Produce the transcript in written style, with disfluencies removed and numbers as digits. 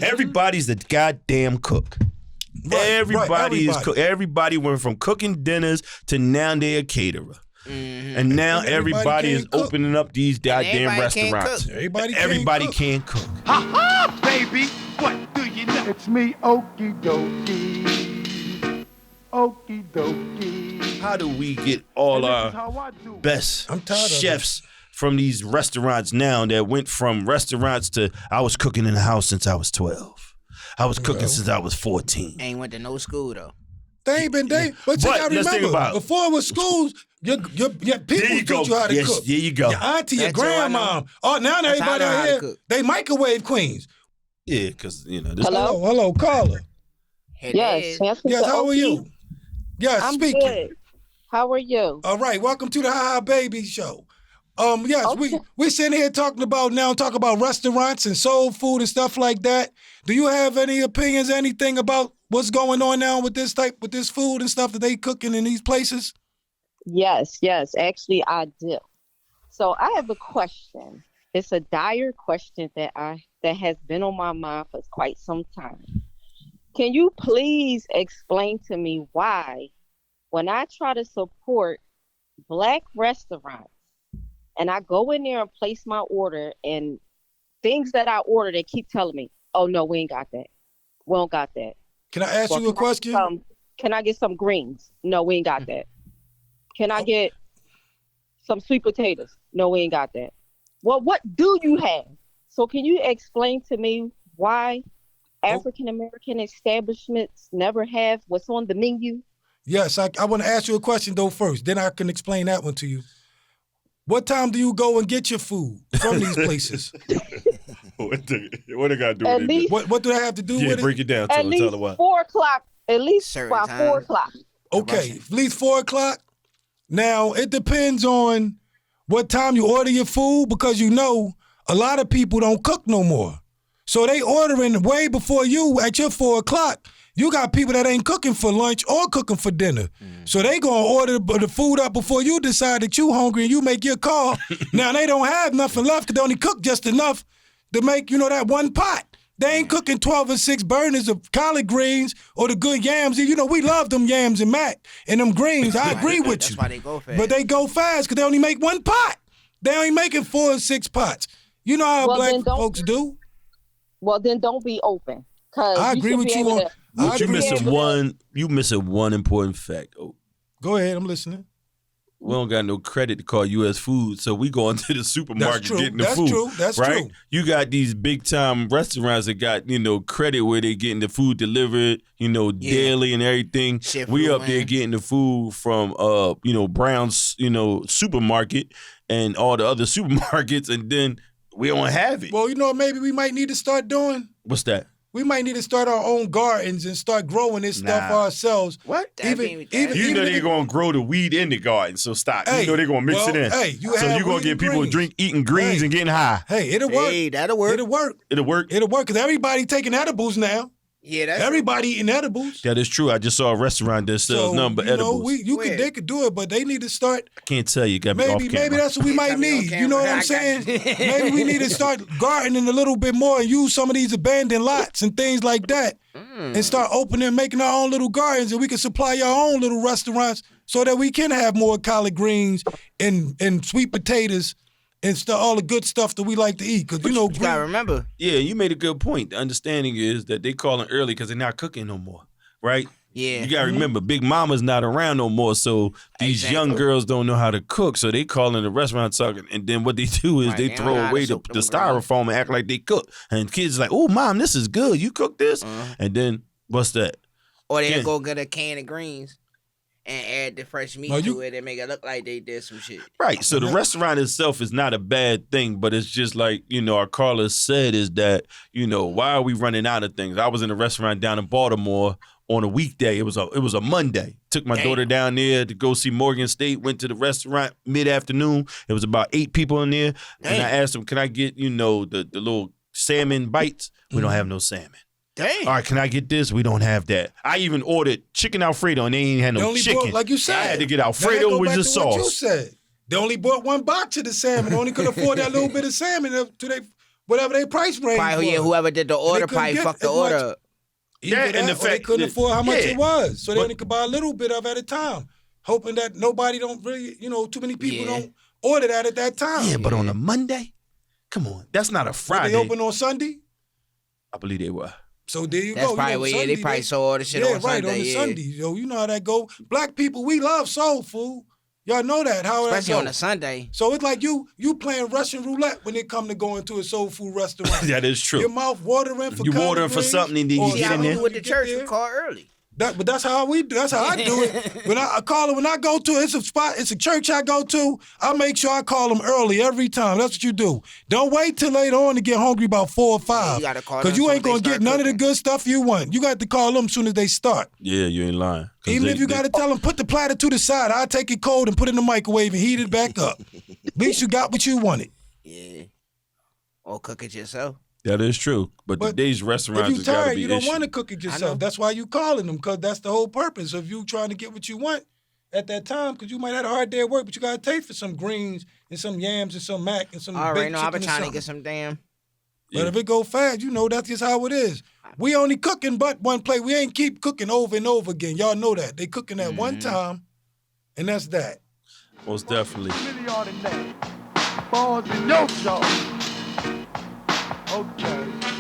Everybody's a goddamn cook. Everybody is cook. Everybody went from cooking dinners to now they're a caterer. Mm-hmm. And now everybody is opening up these goddamn restaurants. Everybody can't cook. Ha ha, baby! What do you know? It's me, okie dokie. Okie dokie. How do we get all our best chefs from these restaurants now that went from restaurants to I was cooking in the house since I was 12. I was cooking since I was 14. Ain't went to no school though. They ain't been but you gotta remember, before it was schools, your people taught you how to cook. There you go. Your auntie, your grandma. Oh, now everybody out here, they microwave queens. Yeah, because, you know. Hello, caller. Yes. Yes, how are you? Yes, I'm speaking. Good. How are you? All right, welcome to the Ha Ha Baby Show. Yes, okay. we sitting here talking about restaurants and soul food and stuff like that. Do you have any opinions, anything about what's going on now with this food and stuff that they cooking in these places? Yes. Actually, I do. So I have a question. It's a dire question that has been on my mind for quite some time. Can you please explain to me why, when I try to support Black restaurants and I go in there and place my order and things that I order, they keep telling me, oh, no, we ain't got that. We don't got that. Can I ask you a question? Can I get some greens? No, we ain't got that. Can I get some sweet potatoes? No, we ain't got that. Well, what do you have? So can you explain to me why African-American establishments never have what's on the menu? Yes, I want to ask you a question, though, first. Then I can explain that one to you. What time do you go and get your food from these places? What they got to do with it? What do they have to do with it? Break it down. At least 4 o'clock. At least by 4 o'clock. Okay, at least 4 o'clock. Now, it depends on what time you order your food, because you know a lot of people don't cook no more. So they ordering way before you at your 4 o'clock. You got people that ain't cooking for lunch or cooking for dinner. So they gonna order the food up before you decide that you hungry and you make your call. Now they don't have nothing left because they only cook just enough to make, that one pot. They ain't cooking 12 or 6 burners of collard greens or the good yams. We love them yams and mac and them greens. I agree with you. That's why they go fast. But they go fast because they only make one pot. They only making 4 or 6 pots. You know how Black folks do. Well, then don't be open. I agree with you on. But you missing one important fact. Oh. Go ahead, I'm listening. We don't got no credit to call U.S. food, so we go into the supermarket getting the food. That's right? true. You got these big time restaurants that got credit where they getting the food delivered, daily and everything. Chef we up Ruin. there getting the food from Brown's supermarket and all the other supermarkets, and then we don't have it. Well, maybe we might need to start doing. What's that? We might need to start our own gardens and start growing this stuff ourselves. What? They're going to grow the weed in the garden, so stop. Hey, they're going to mix it in. Hey, so you're going to get people eating greens and getting high. Hey, it'll work. Hey, that'll work. It'll work because everybody taking edibles now. Yeah, that's everybody eating edibles. That is true. I just saw a restaurant that sells nothing but edibles. They could do it, but they need to start. I can't tell you. Got me off camera. Maybe that's what we might need. You know what I'm saying? Maybe we need to start gardening a little bit more and use some of these abandoned lots and things like that, and start opening, making our own little gardens, and we can supply our own little restaurants so that we can have more collard greens and sweet potatoes. And all the good stuff that we like to eat. Because, you gotta remember. Yeah, you made a good point. The understanding is that they calling early because they're not cooking no more, right? Yeah. You gotta remember, Big Mama's not around no more, so these young girls don't know how to cook, so they call in the restaurant talking, and then what they do is they throw away the styrofoam and act like they cook. And kids like, oh, Mom, this is good. You cook this? And then, what's that? Or they'll go get a can of greens and add the fresh meat to it and make it look like they did some shit. Right. So the restaurant itself is not a bad thing, but it's just like, our caller said is that, why are we running out of things? I was in a restaurant down in Baltimore on a weekday. It was a Monday. Took my daughter down there to go see Morgan State, went to the restaurant mid-afternoon. It was about 8 people in there. And I asked them, can I get, the little salmon bites? We don't have no salmon. Dang. All right, can I get this? We don't have that. I even ordered chicken Alfredo, and they ain't had no chicken. Like you said. I had to get Alfredo with the sauce. What you said. They only bought one box of the salmon. They only could afford that little bit of salmon till they whatever they price range Probably, was. yeah, whoever did the order couldn't probably get fucked the as much. order up. Either That and that, the or they fact couldn't that- afford how much yeah. it was, so they But- only could buy a little bit of at a time, hoping that nobody don't really, too many people Yeah. don't order that at that time. Yeah, but on a Monday, come on, that's not a Were Friday. they open on Sunday? I believe they were. So there you That's go. probably where Sunday, they probably sold all the shit yeah, on right, Sunday. on the yeah. Sunday. Yo, you know how that go. Black people, we love soul food. Y'all know that. How Especially that on go. a Sunday. So it's like you playing Russian roulette when it come to going to a soul food restaurant. That is true. Your mouth watering for You collard watering for greens, something and then you or See, get I in something there. knew when with the you get church, there. we call early. But that's how we do. That's how I do it. When I call it, when I go to it's a spot, it's a church I go to. I make sure I call them early every time. That's what you do. Don't wait till later on to get hungry about 4 or 5. you gotta call Because them you soon ain't as they gonna get start none of the cooking. good stuff you want. You got to call them as soon as they start. Yeah, you ain't lying. 'Cause Even they- if you they- got to tell them put the platter to the side, I'll take it cold and put it in the microwave and heat it back up. At least you got what you wanted. Yeah. Or cook it yourself. That is true. But But today's If restaurants you has got to tired, be you don't issue. want to cook it know. yourself. That's why you calling them, because that's the whole purpose of you trying to get what you want at that time, because you might have a hard day at work, but you got to taste for some greens and some yams and some mac and some I already baked know. I've been chicken or trying to something. get some damn. But if it go fast, that's just how it is. We only cooking but one plate. We ain't keep cooking over and over again. Y'all know that. They cooking at one time, and that's that. Most definitely. Really on the neck. Balls in your jaw. Okay.